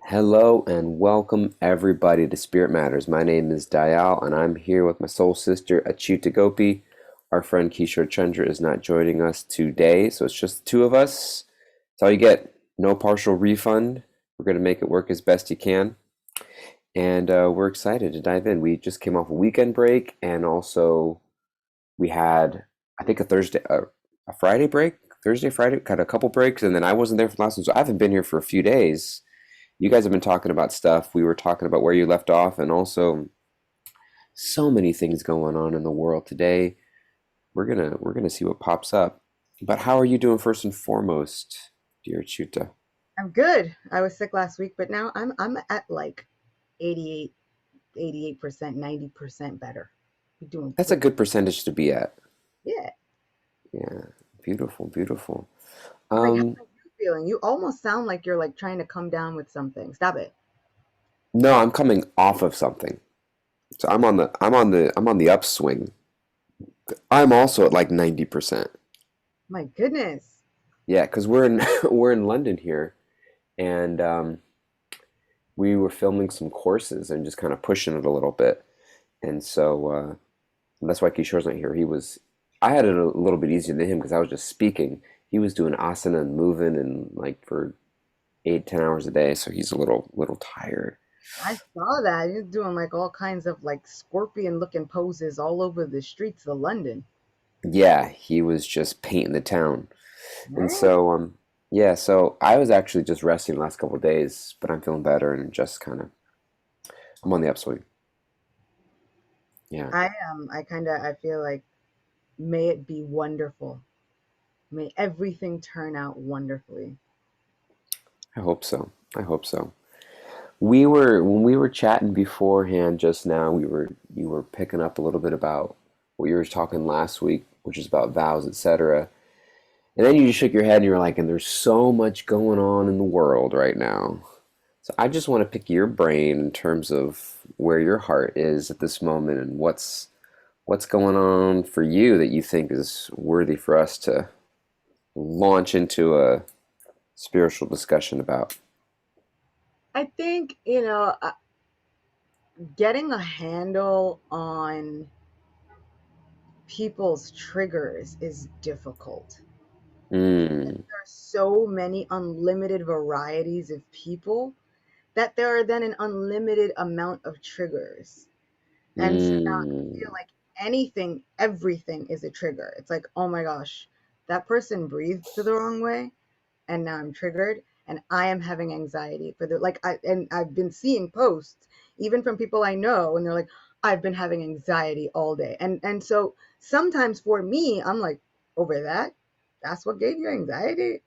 Hello and welcome everybody to Spirit Matters. My name is Dayal and I'm here with my soul sister Achyuta Gopi. Our friend Kishore Chandra is not joining us today, so it's just the two of us. That's all you get. No partial refund. We're going to make it work as best you can. And we're excited to dive in. We just came off a weekend break and also we had, I think, a Friday break. Thursday, Friday, got a couple breaks, and then I wasn't there for the last one, so I haven't been here for a few days. You guys have been talking about stuff. We were talking about where you left off, and also so many things going on in the world today. We're gonna see what pops up. But how are you doing first and foremost, dear Chuta? I'm good. I was sick last week, but now I'm at like 88, 88%, 90% better. You're doing That's a great. good percentage to be at. Yeah. Yeah, beautiful, beautiful. Like, how Um, are you feeling? You almost sound like you're like trying to come down with something. Stop it. no, I'm coming off of something, so I'm on the upswing. I'm also at like 90%. My goodness. Yeah, because we're in we're in London here, and we were filming some courses and just kind of pushing it a little bit. And so that's why Kishore's not here. I had it a little bit easier than him because I was just speaking. He was doing asana and moving and like for 8, 10 hours a day. So he's a little tired. I saw that. You're doing like all kinds of like scorpion looking poses all over the streets of London. Yeah, he was just painting the town. And Right? so, yeah, so I was actually just resting the last couple of days, but I'm feeling better and just kind of, I'm on the upswing. Yeah, I feel like may it be wonderful. May everything turn out wonderfully. I hope so. I hope so. When we were chatting beforehand just now, you were picking up a little bit about what you were talking last week, which is about vows, etc. And then you just shook your head and you were like, and there's so much going on in the world right now. So I just want to pick your brain in terms of where your heart is at this moment and what's going on for you that you think is worthy for us to launch into a spiritual discussion about. I think, getting a handle on people's triggers is difficult. Mm, There are so many unlimited varieties of people that there are then an unlimited amount of triggers. And so now I feel mm, like everything is a trigger. It's like, oh my gosh, that person breathed the wrong way and now I'm triggered and I am having anxiety for the like I and I've been seeing posts even from people I know and they're like I've been having anxiety all day. And so sometimes for me I'm like over that's what gave you anxiety.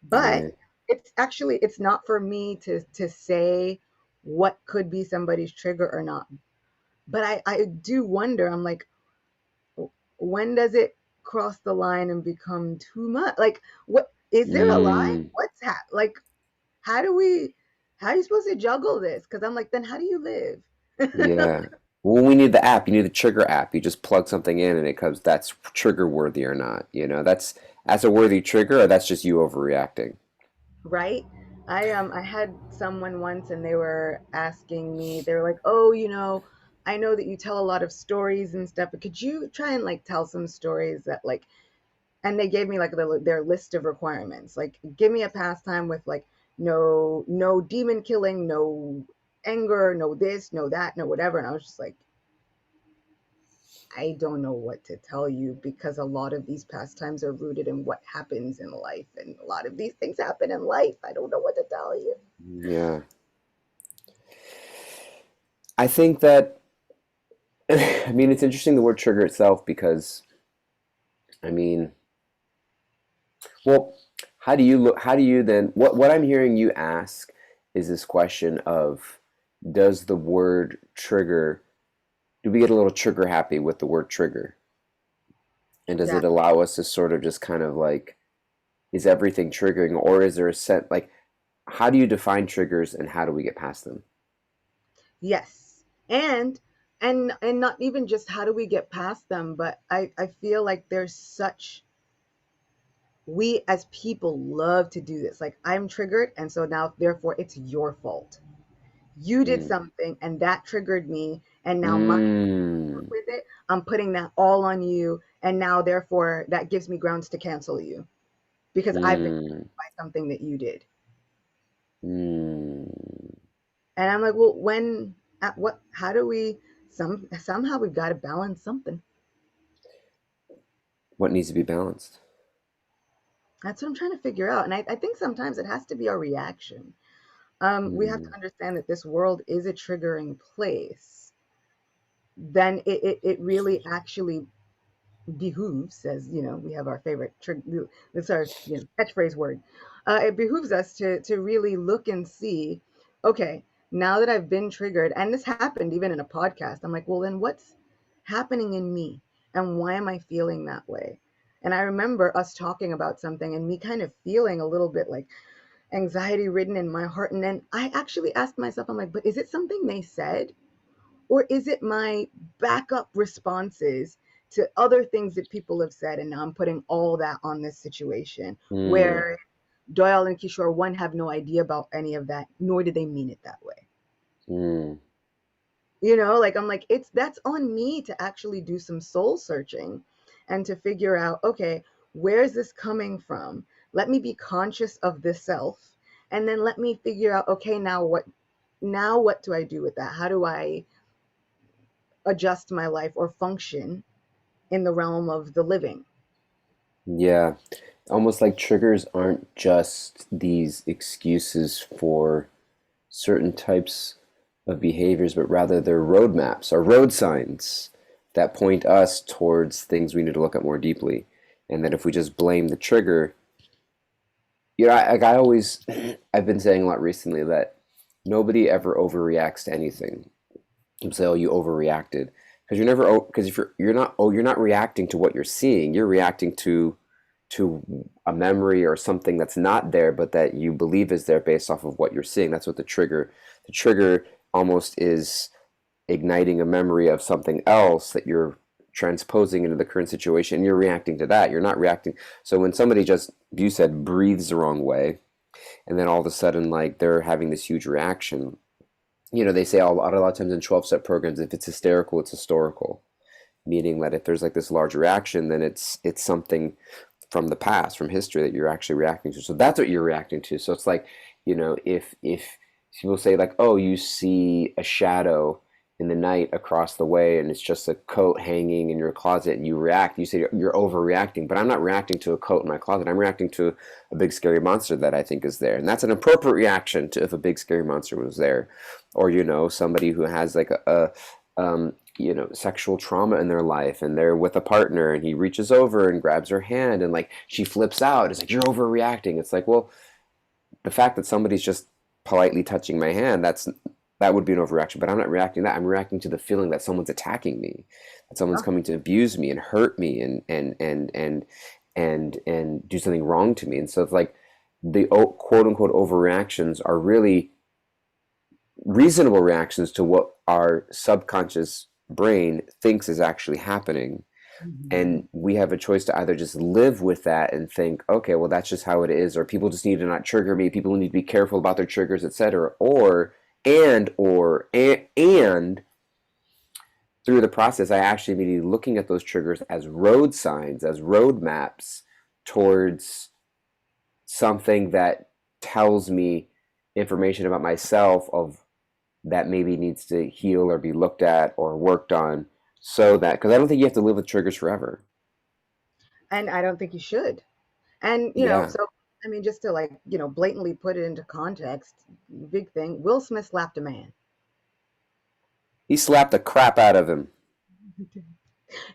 But right. it's not for me to say what could be somebody's trigger or not. But I do wonder, I'm like when does it cross the line and become too much? Like, what is there a line? Mm, Like? How do we? How are you supposed to juggle this? Because I'm like, then how do you live? yeah. Well, we need the app. You need the trigger app. You just plug something in and it comes, that's trigger worthy or not. That's a worthy trigger or that's just you overreacting. Right? I had someone once and they were asking me. They were like, oh, I know that you tell a lot of stories and stuff, but could you try and like tell some stories that like and they gave me like their list of requirements. Like, give me a pastime with like no demon killing, no anger, no this, no that, no whatever. And I was just like, I don't know what to tell you because a lot of these pastimes are rooted in what happens in life, and a lot of these things happen in life. I don't know what to tell you. Yeah. I think that, I mean, it's interesting the word trigger itself because, I mean, well, how do you then, what I'm hearing you ask is this question of, does the word trigger, do we get a little trigger happy with the word trigger? And does it That allow us to sort of just kind of like, is everything triggering, or is there a set like, how do you define triggers and how do we get past them? yes, and not even just how do we get past them, but I feel like there's such We as people love to do this. Like, I'm triggered, and so now therefore it's your fault. You did Mm. something and that triggered me, and now my Mm. with it, I'm putting that all on you, and now therefore that gives me grounds to cancel you because I've been Mm. triggered by something that you did. Mm. And I'm like, well, when, at what, how do we, somehow we've got to balance something. What needs to be balanced? That's what I'm trying to figure out. And I think sometimes it has to be our reaction. We have to Mm. understand that this world is a triggering place. Then it really actually behooves, as you know, we have our favorite that's our catchphrase word. It behooves us to really look and see, okay, now that I've been triggered, and this happened even in a podcast, I'm like, well, then what's happening in me, and why am I feeling that way? And I remember us talking about something and me kind of feeling a little bit like anxiety ridden in my heart, and then I actually asked myself, I'm like, but is it something they said, or is it my backup responses to other things that people have said? And now I'm putting all that on this situation Mm. where Doyle and Kishore, one, have no idea about any of that, nor did they mean it that way. Mm. Like, I'm like, it's that's on me to actually do some soul searching and to figure out, okay, where's this coming from? Let me be conscious of this self. And then let me figure out, okay, now what do I do with that? How do I adjust my life or function in the realm of the living? Yeah. Almost like triggers aren't just these excuses for certain types of behaviors, but rather they're roadmaps or road signs that point us towards things we need to look at more deeply. And that if we just blame the trigger, I always, I've been saying a lot recently that nobody ever overreacts to anything. People say, "Oh, you overreacted," because because if you're not reacting to what you're seeing, you're reacting to a memory or something that's not there, but that you believe is there based off of what you're seeing. That's what the trigger almost is igniting a memory of something else that you're transposing into the current situation. And you're reacting to that. You're not reacting. So when somebody just, you said, breathes the wrong way, and then all of a sudden, like they're having this huge reaction. They say a lot of times in 12-step programs, if it's hysterical, it's historical, meaning that if there's like this large reaction, then it's something from the past, from history that you're actually reacting to. So that's what you're reacting to. So it's like, if people say like, oh, you see a shadow in the night across the way and it's just a coat hanging in your closet and you react, you say you're overreacting, but I'm not reacting to a coat in my closet. I'm reacting to a big scary monster that I think is there. And that's an appropriate reaction to if a big scary monster was there. Or, somebody who has like sexual trauma in their life and they're with a partner and he reaches over and grabs her hand and like she flips out. It's like, you're overreacting. It's like, well, the fact that somebody's just politely touching my hand, that would be an overreaction, but I'm not reacting to that. I'm reacting to the feeling that someone's attacking me, that someone's Yeah. coming to abuse me and hurt me and do something wrong to me. And so it's like the quote unquote overreactions are really reasonable reactions to what our subconscious brain thinks is actually happening. Mhm. And we have a choice to either just live with that and think, okay, well, that's just how it is, or people just need to not trigger me, people need to be careful about their triggers, etc. And through the process, I actually be looking at those triggers as road signs, as road maps towards something that tells me information about myself of that maybe needs to heal or be looked at or worked on, so that, because I don't think you have to live with triggers forever. And I don't think you should. And, Yeah. so, I mean, just to, like, blatantly put it into context, big thing, Will Smith slapped a man. He slapped the crap out of him.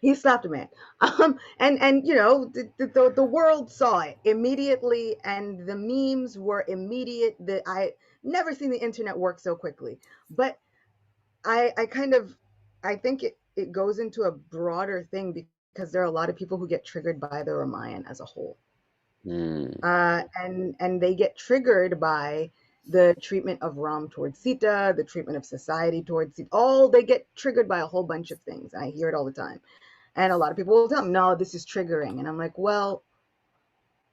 He slapped a man. And the world saw it immediately, and the memes were immediate. That I never seen the internet work so quickly. But I kind of, I think it goes into a broader thing because there are a lot of people who get triggered by the Ramayana as a whole. Hmm. And they get triggered by the treatment of Ram towards Sita, the treatment of society towards Sita. All they get triggered by a whole bunch of things. I hear it all the time. And a lot of people will tell me, no, this is triggering. And I'm like, well,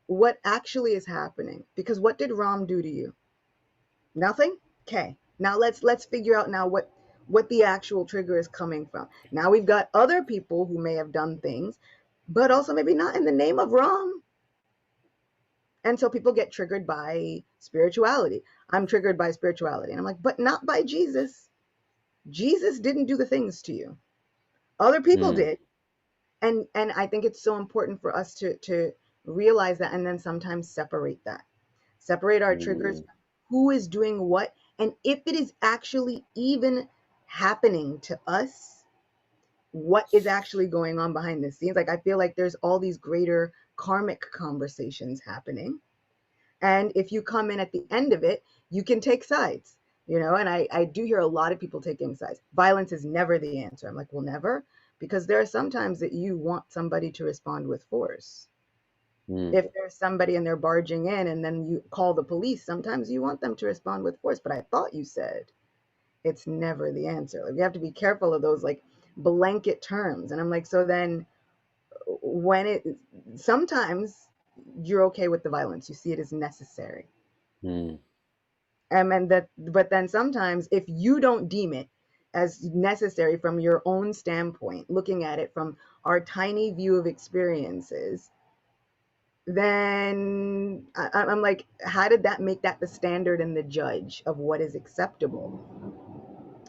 what actually is happening. Because what did Ram do to you? Nothing? Okay. Now let's figure out now what the actual trigger is coming from. Now we've got other people who may have done things, but also maybe not in the name of Ram. And so people get triggered by spirituality. I'm triggered by spirituality. And I'm like, but not by Jesus. Jesus didn't do the things to you. Other people Mm, did. And I think it's so important for us to realize that and then sometimes separate that. Separate our triggers, mm, who is doing what, and if it is actually even happening to us, what is actually going on behind the scenes. Like I feel like there's all these greater karmic conversations happening. And if you come in at the end of it, you can take sides, and I do hear a lot of people taking sides. Violence is never the answer. I'm like, well, never, because there are some times that you want somebody to respond with force. mm, If there's somebody and they're barging in and then you call the police, sometimes you want them to respond with force. But I thought you said it's never the answer. Like we have to be careful of those like blanket terms. And I'm like, so then when it sometimes you're okay with the violence, you see it as necessary. mm, And that, but then sometimes if you don't deem it as necessary from your own standpoint, looking at it from our tiny view of experiences, then I'm like, how did that make that the standard and the judge of what is acceptable?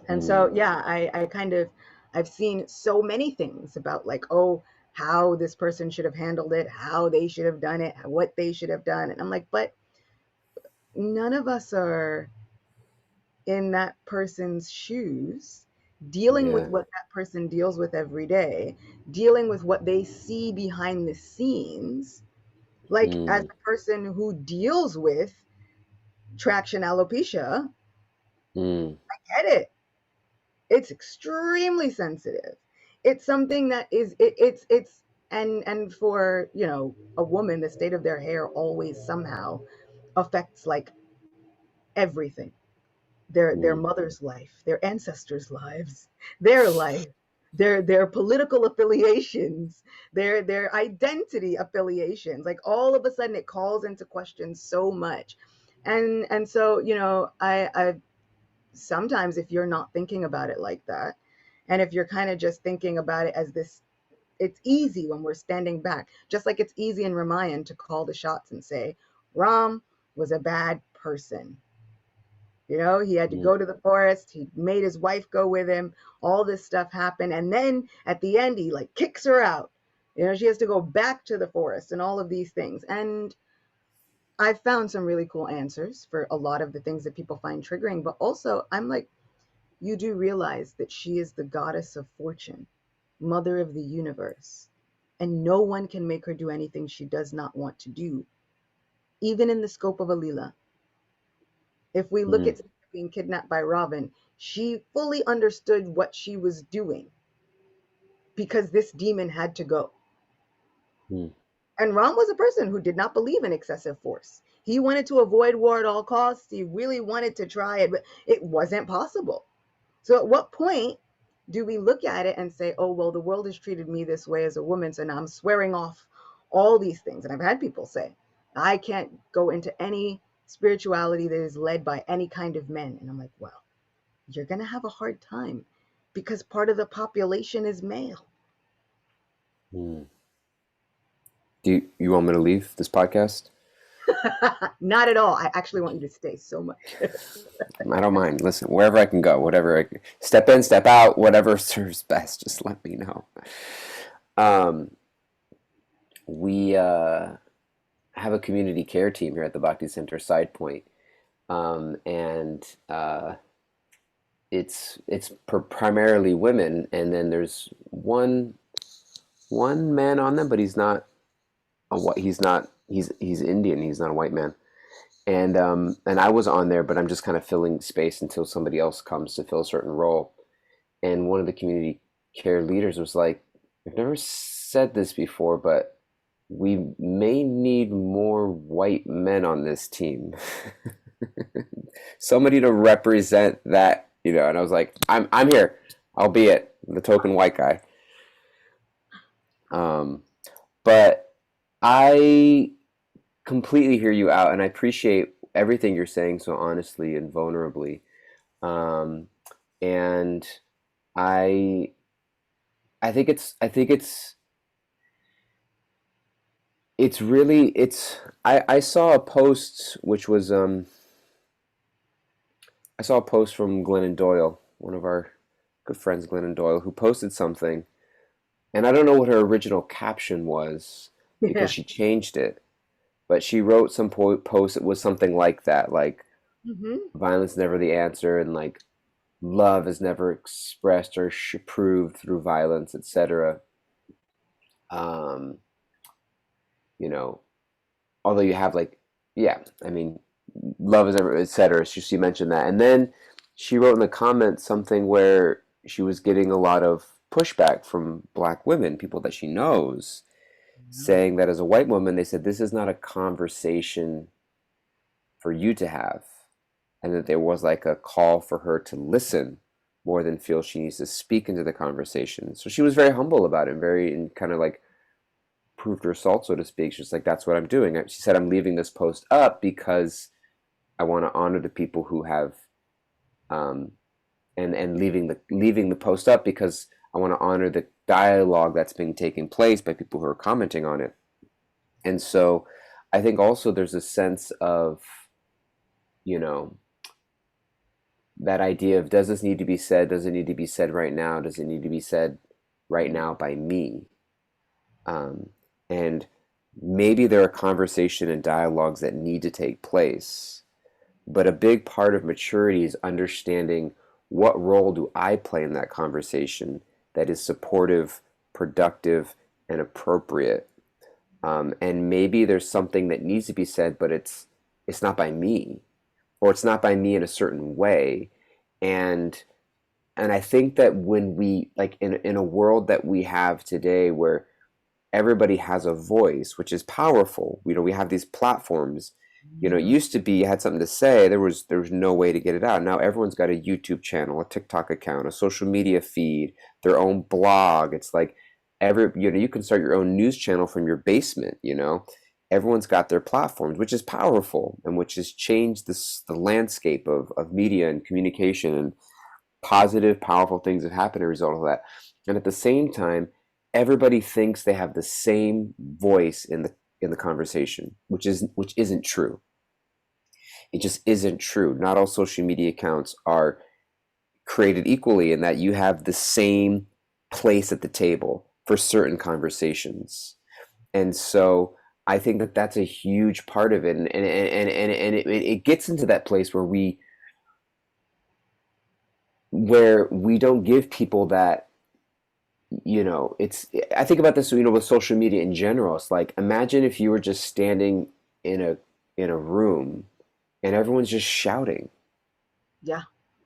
And mm, so, yeah, I kind of, I've seen so many things about like, oh, how this person should have handled it, how they should have done it, what they should have done. And I'm like, but none of us are in that person's shoes, dealing with yeah. what that person deals with every day, dealing with what they see behind the scenes. Like, as Mm, a person who deals with traction alopecia, mm, I get it. It's extremely sensitive. It's something that is it's and for a woman, the state of their hair always somehow affects like everything. Their mm, mother's life, their ancestors' lives, their life, their political affiliations, their identity affiliations. Like all of a sudden it calls into question so much. And so, I sometimes if you're not thinking about it like that, and if you're kind of just thinking about it as this, it's easy when we're standing back, just like it's easy in Ramayan to call the shots and say, Ram was a bad person. He had to mm, go to the forest. He made his wife go with him. All this stuff happened. And then at the end, he like kicks her out. She has to go back to the forest and all of these things. And I found some really cool answers for a lot of the things that people find triggering. But also, I'm like, you do realize that she is the goddess of fortune, mother of the universe. And no one can make her do anything she does not want to do, even in the scope of a Leela. If we look mm, at being kidnapped by Robin, she fully understood what she was doing because this demon had to go. mm, And Ram was a person who did not believe in excessive force. He wanted to avoid war at all costs. He really wanted to try it, but it wasn't possible. So at what point do we look at it and say, oh, well, the world has treated me this way as a woman, so now I'm swearing off all these things? And I've had people say, I can't go into any spirituality that is led by any kind of men. And I'm like, well, you're going to have a hard time because part of the population is male. mm. Do you want me to leave this podcast? Not at all. I actually want you to stay so much. I don't mind. Listen, wherever I can go, whatever step in, step out, whatever serves best, just let me know. Um, we have a community care team here at the Bhakti Center Side Point, and it's primarily women, and then there's one man on them, but he's not a white. He's Indian. He's not a white man. And I was on there, but I'm just kind of filling space until somebody else comes to fill a certain role. And one of the community care leaders was like, "I've never said this before, but we may need more white men on this team. Somebody to represent that, you know." And I was like, I'm here. I'll be it, the token white guy. Um, but I completely hear you out, and I appreciate everything you're saying so honestly and vulnerably. Um, and I I think it's really it's I saw a post which was I saw a post from Glennon Doyle, one of our good friends, Glennon Doyle, who posted something, and I don't know what her original caption was because Yeah. she changed it, but she wrote some post. It was something like that, like Hmm. violence is never the answer, and like love is never expressed or proved through violence, etc. Um, you know, although you have like, yeah, I mean, love is ever, etc. She mentioned that, and then she wrote in the comments something where she was getting a lot of pushback from black women, people that she knows, saying that as a white woman, they said this is not a conversation for you to have, and that there was like a call for her to listen more than feel she needs to speak into the conversation. So she was very humble about it, very and kind of like proved her salt, so to speak. She's like, "That's what I'm doing." She said, "I'm leaving this post up because I want to honor the people who have, um, and leaving the post up because I want to honor the dialogue that's been taking place by people who are commenting on it." And so, I think also there's a sense of, you know, that idea of does this need to be said? Does it need to be said right now? Does it need to be said right now by me? Um, and maybe there are conversation and dialogues that need to take place. But a big part of maturity is understanding what role do I play in that conversation that is supportive, productive, and appropriate. And maybe there's something that needs to be said, but it's not by me, or it's not by me in a certain way. And and I think that when we like in a world that we have today where everybody has a voice, which is powerful. We have these platforms. It Hmm. used to be you had something to say, there was no way to get it out. Now everyone's got a YouTube channel, a TikTok account, a social media feed, their own blog. It's like you can start your own news channel from your basement. Everyone's got their platforms, which is powerful and which has changed the landscape of media and communication, and positive, powerful things have happened as a result of that. And at the same time, everybody thinks they have the same voice in the conversation, which isn't true. It just isn't true. Not all social media accounts are created equally in that you have the same place at the table for certain conversations. And so I think that that's a huge part of it. And it gets into that place where we don't give people that. It's I think about this, with social media in general. It's like, imagine if you were just standing in a room and everyone's just shouting, Yeah.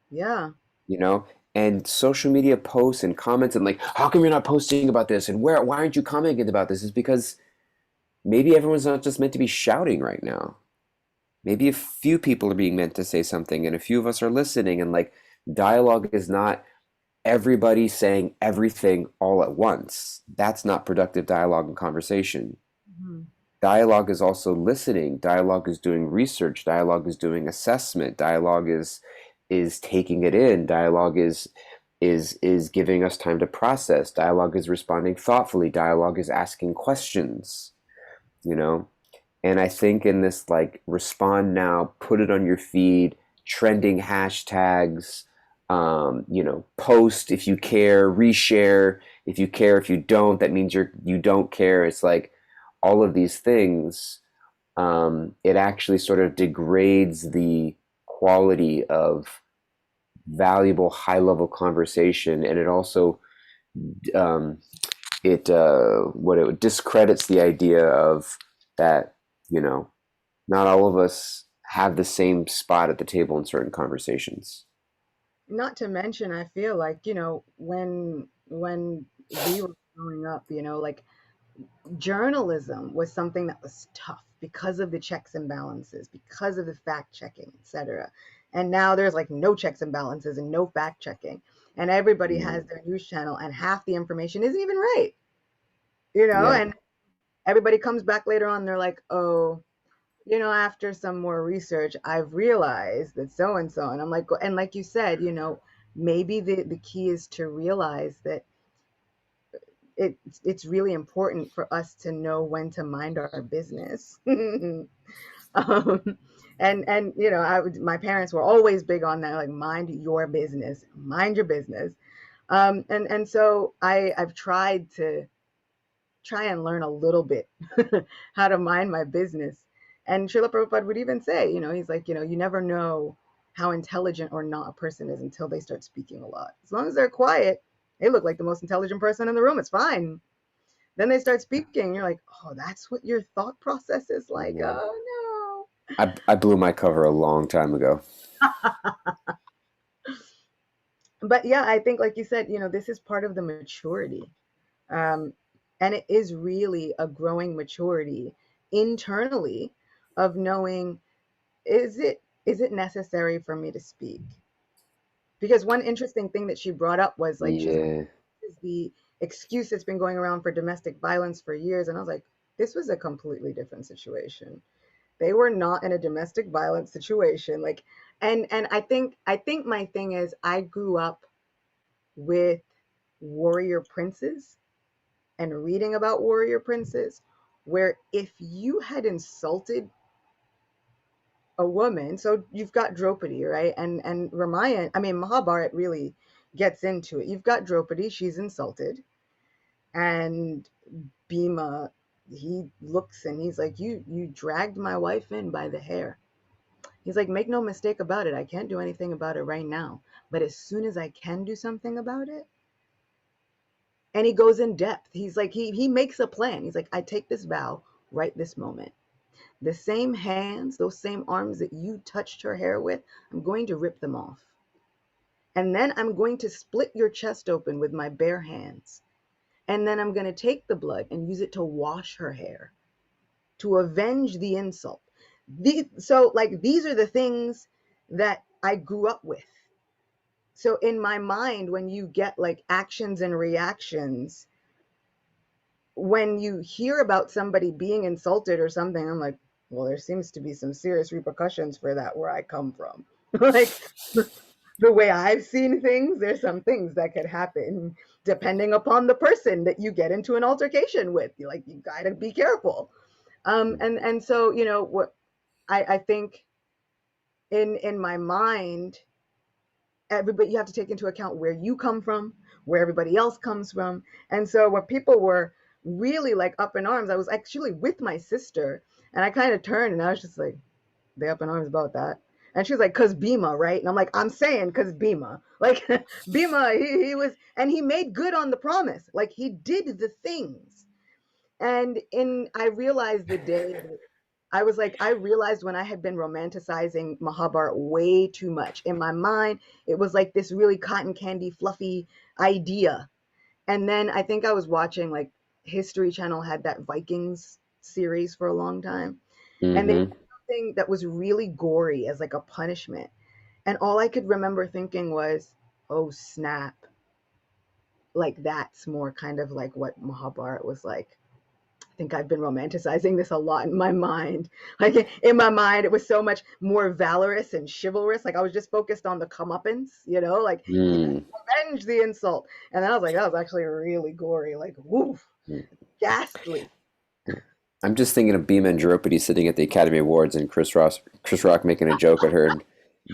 Yeah. you know and social media posts and comments, and like, how come you're not posting about this, and why aren't you commenting about this, is because maybe everyone's not just meant to be shouting right now. Maybe a few people are being meant to say something, and a few of us are listening, and like, dialogue is not everybody saying everything all at once. That's not productive dialogue and conversation. Hmm. Dialogue is also listening. Dialogue is doing research. Dialogue is doing assessment. Dialogue is taking it in. Dialogue is giving us time to process. Dialogue is responding thoughtfully. Dialogue is asking questions. You know, and I think in this, like, respond now, put it on your feed, trending hashtags, post if you care, reshare if you care. If you don't, that means you don't care. It's like all of these things. It actually sort of degrades the quality of valuable high level conversation, and it also um, it discredits the idea of that. You know, not all of us have the same spot at the table in certain conversations. Not to mention, I feel like, when we were growing up, like journalism was something that was tough because of the checks and balances, because of the fact checking, etc. And now there's like no checks and balances and no fact checking. And everybody Mm, has their news channel and half the information isn't even right, yeah, and everybody comes back later on, they're like, "Oh, After some more research, I've realized that so and so, and I'm like, and like you said, maybe the key is to realize that it's really important for us to know when to mind our business. um, and my parents were always big on that, like mind your business, mind your business. And so I've tried to try and learn a little bit how to mind my business. And Srila Prabhupada would even say, he's like, you never know how intelligent or not a person is until they start speaking a lot. As long as they're quiet, they look like the most intelligent person in the room. It's fine. Then they start speaking. You're like, oh, that's what your thought process is like. Yeah. Oh I blew my cover a long time ago. no. But yeah, I think, like you said, this is part of the maturity. Um, and it is really a growing maturity internally of knowing, is it necessary for me to speak? Because one interesting thing that she brought up was like, she's like, Yeah. this is the excuse that's been going around for domestic violence for years. And I was like, this was a completely different situation. They were not in a domestic violence situation. Like, and I think my thing is, I grew up with warrior princes and reading about warrior princes, where if you had insulted a woman, so you've got Draupadi, right? And Ramayana, I mean Mahabharat really gets into it. You've got Draupadi, she's insulted, and Bhima, he looks and he's like, you dragged my wife in by the hair. He's like, make no mistake about it, I can't do anything about it right now, but as soon as I can do something about it. And he goes in depth. He's like, he makes a plan. He's like, I take this vow right this moment. The same hands, those same arms that you touched her hair with, I'm going to rip them off. And then I'm going to split your chest open with my bare hands. And then I'm going to take the blood and use it to wash her hair, to avenge the insult. So, like, these are the things that I grew up with. So, in my mind, when you get like actions and reactions, when you hear about somebody being insulted or something, I'm like, well, there seems to be some serious repercussions for that where I come from. Like, the way I've seen things, there's some things that could happen depending upon the person that you get into an altercation with. You gotta be careful. And so, what I think in my mind, everybody, you have to take into account where you come from, where everybody else comes from. And so when people were really like up in arms, I was actually with my sister, and I kind of turned and I was just like, they up in arms about that? And she was like, cause Bhima, right? And I'm like, I'm saying cause Bhima. Like, Bhima, he was, and he made good on the promise. Like, he did the things. And I realized the day that I was like, I realized when I had been romanticizing Mahabharat way too much. In my mind, it was like this really cotton candy, fluffy idea. And then I think I was watching, like, History Channel had that Vikings series for a long time. And they did Mm-hmm. something that was really gory as like a punishment. And all I could remember thinking was, oh, snap. Like, that's more kind of like what Mahabharat was like. I think I've been romanticizing this a lot in my mind. Like, in my mind, it was so much more valorous and chivalrous. Like, I was just focused on the comeuppance, like he Mm. avenged the insult. And then I was like, that was actually really gory. Like, woof, ghastly. I'm just thinking of Bhima and Draupadi sitting at the Academy Awards and Chris Rock making a joke at her, and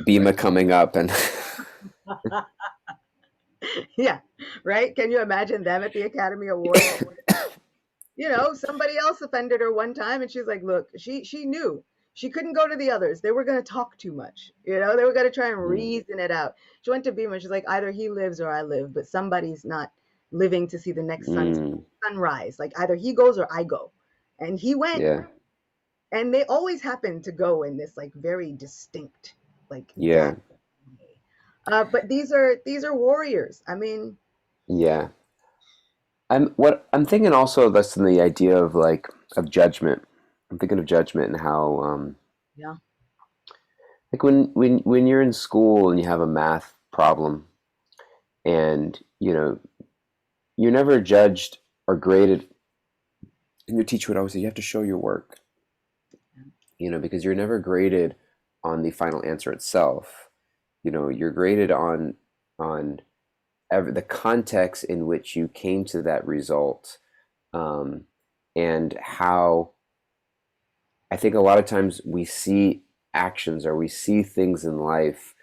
Bhima coming up and Yeah, right? Can you imagine them at the Academy Awards? Somebody else offended her one time, and she's like, look, she knew she couldn't go to the others. They were going to talk too much. They were going to try and mm, reason it out. She went to Bhima. She's like, either he lives or I live, but somebody's not living to see the next mm, sunrise. Like, either he goes or I go. And he went, yeah, and they always happen to go in this like very distinct, like, yeah, death way. But these are warriors. I mean, yeah. I'm thinking also that's in the idea of like of judgment. I'm thinking of judgment and how yeah, like when you're in school and you have a math problem and you're never judged or graded, and your teacher would always say you have to show your work. because you're never graded on the final answer itself. You're graded on the context in which you came to that result, um, and how I think a lot of times we see actions or we see things in life,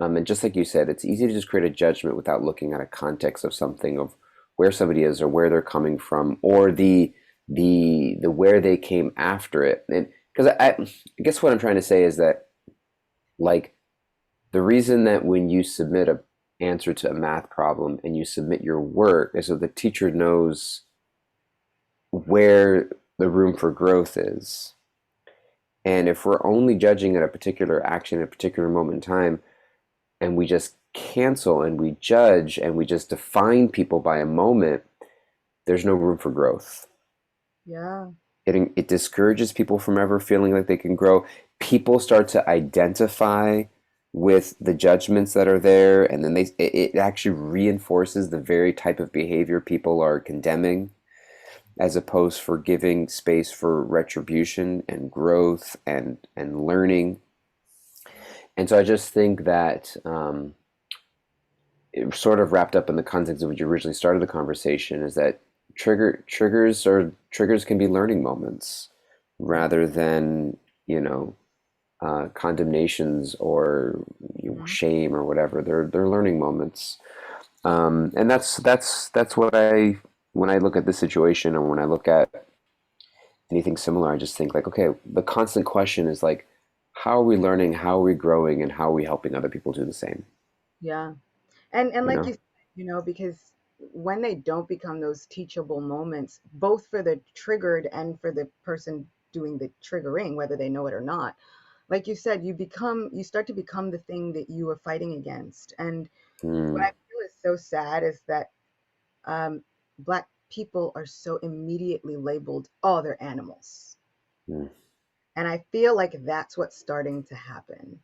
and just like you said, it's easy to just create a judgment without looking at a context of something, of where somebody is or where they're coming from, or the where they came after it. And because I guess what I'm trying to say is that, like, the reason that when you submit a answer to a math problem and you submit your work is so the teacher knows where the room for growth is. And if we're only judging at a particular action at a particular moment in time, and we just cancel and we judge and we just define people by a moment, there's no room for growth. Yeah. It discourages people from ever feeling like they can grow. People start to identify with the judgments that are there, and then it actually reinforces the very type of behavior people are condemning, as opposed for giving space for retribution and growth and learning. And so I just think that, it sort of wrapped up in the context of what you originally started the conversation, is that triggers can be learning moments rather than, you know condemnations or Mhm. shame or whatever. They're learning moments. And that's what I when I look at this situation, and when I look at anything similar, I just think, like, okay, the constant question is, like, how are we learning, how are we growing, and how are we helping other people do the same? Yeah. And you like know you said, because when they don't become those teachable moments, both for the triggered and for the person doing the triggering, whether they know it or not, like you said, you start to become the thing that you are fighting against. And what mm, I feel is so sad is that um, Black people are so immediately labeled, oh, they're animals. mm, And I feel like that's what's starting to happen.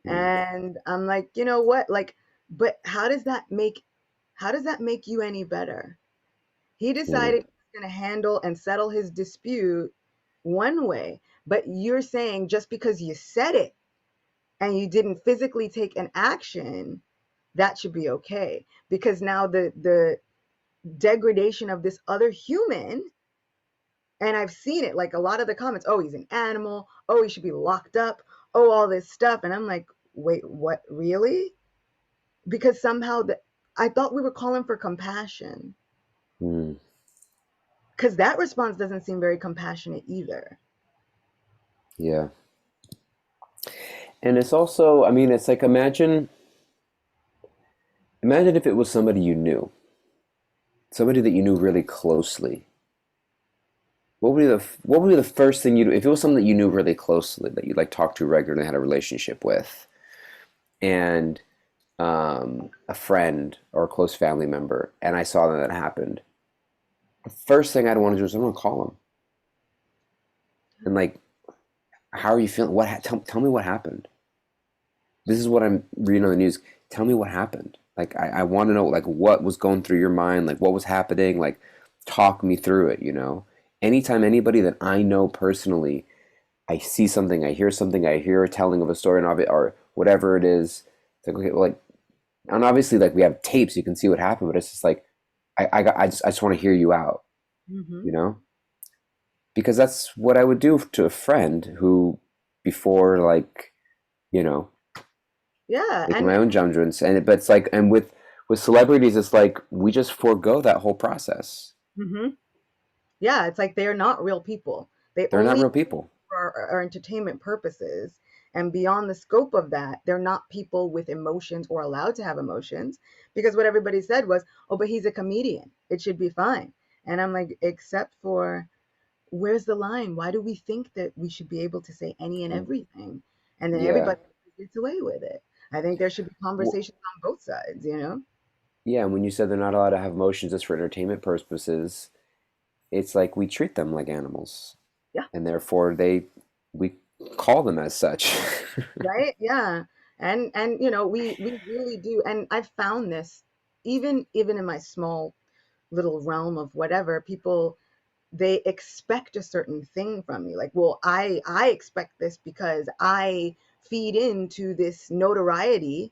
mm, And I'm like, you know what? Like, but how does that make you any better? He yeah. decided he was going to handle and settle his dispute one way, but you're saying just because you said it and you didn't physically take an action, that should be okay. Because now the degradation of this other human, and I've seen it, like a lot of the comments, oh, he's an animal, oh, he should be locked up, oh, all this stuff. And I'm like, wait, what, really? Because somehow I thought we were calling for compassion, mm, because that response doesn't seem very compassionate either. yeah. And it's also, I mean, it's like, imagine if it was somebody that you knew really closely. What would be the first thing you do if it was someone that you knew really closely, that you, like, talked to regularly, had a relationship with, and a friend or a close family member, and I saw that happened? The first thing I'd want to do is I'm gonna call them and, like, how are you feeling? Tell me what happened. This is what I'm reading on the news. Tell me what happened. Like, I want to know, like, what was going through your mind, like, what was happening, like, talk me through it. Anytime anybody that I know personally, I see something, I hear something, I hear a telling of a story, and or whatever it is. It's like, okay, well, like, and obviously, like, we have tapes, you can see what happened, but it's just like, I just want to hear you out, Hmm. you know, because that's what I would do to a friend who, before, like, you know, Yeah, making and my own judgments, but it's like, and with celebrities, it's like we just forego that whole process. hmm yeah, it's like they're not real people. They They're not only real people. for our entertainment purposes, and beyond the scope of that, they're not people with emotions or allowed to have emotions. Because what everybody said was, oh, but he's a comedian, it should be fine. And I'm like, except for, where's the line? Why do we think that we should be able to say any and everything? And then Yeah. everybody gets away with it. I think there should be Well, conversations on both sides. yeah, and when you said they're not allowed to have emotions just for entertainment purposes, it's like we treat them like animals, Yeah, and therefore we call them as such. right? Yeah. And we really do. And I've found this even in my small little realm of whatever, people they expect a certain thing from me. Like, well, I expect this because I feed into this notoriety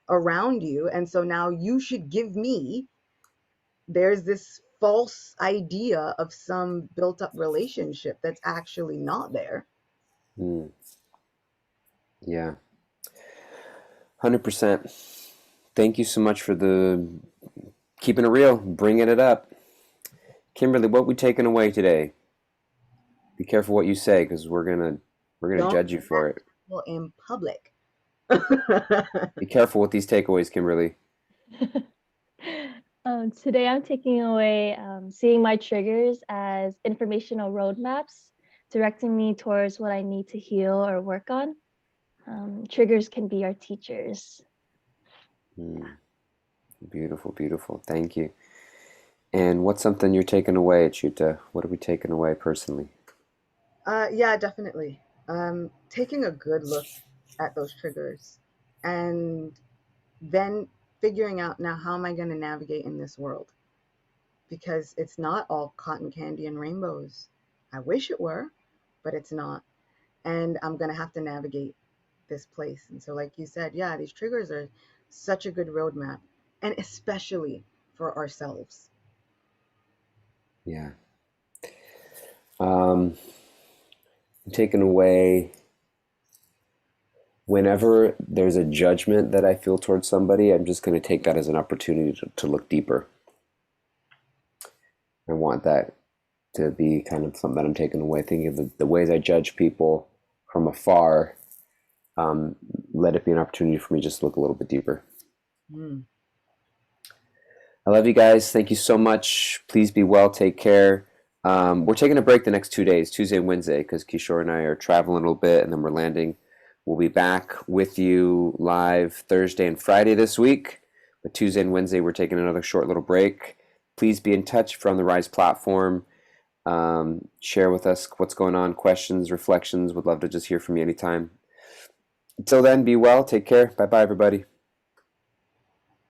around you, and so now you should give me. There's this false idea of some built up relationship that's actually not there. Mm, yeah, 100%. Thank you so much for the keeping it real, bringing it up. Kimberly, what we taking away today? Be careful what you say because we're gonna Don't judge you for it. people in public. Be careful with these takeaways, Kimberly. Today I'm taking away seeing my triggers as informational roadmaps, directing me towards what I need to heal or work on. Triggers can be our teachers. Mm, beautiful, beautiful. Thank you. And what's something you're taking away, Chuta? What are we taking away personally? Yeah, definitely. Taking a good look at those triggers and then figuring out, now how am I going to navigate in this world? Because it's not all cotton candy and rainbows. I wish it were, but it's not. And I'm going to have to navigate this place. And so, like you said, yeah, these triggers are such a good roadmap, and especially for ourselves. Yeah. I'm taking away whenever there's a judgment that I feel towards somebody, I'm just going to take that as an opportunity to look deeper. I want that to be kind of something that I'm taking away, thinking of the ways I judge people from afar. Um, Let it be an opportunity for me just to look a little bit deeper. Mm. I love you guys. Thank you so much. Please be well. Take care. We're taking a break the next 2 days, Tuesday and Wednesday, because Kishore and I are traveling a little bit, and then we're landing. We'll be back with you live Thursday and Friday this week. But Tuesday and Wednesday, we're taking another short little break. Please be in touch from the Rise platform. Share with us what's going on, questions, reflections. Would love to just hear from you anytime. Until then, be well. Take care. Bye bye, everybody.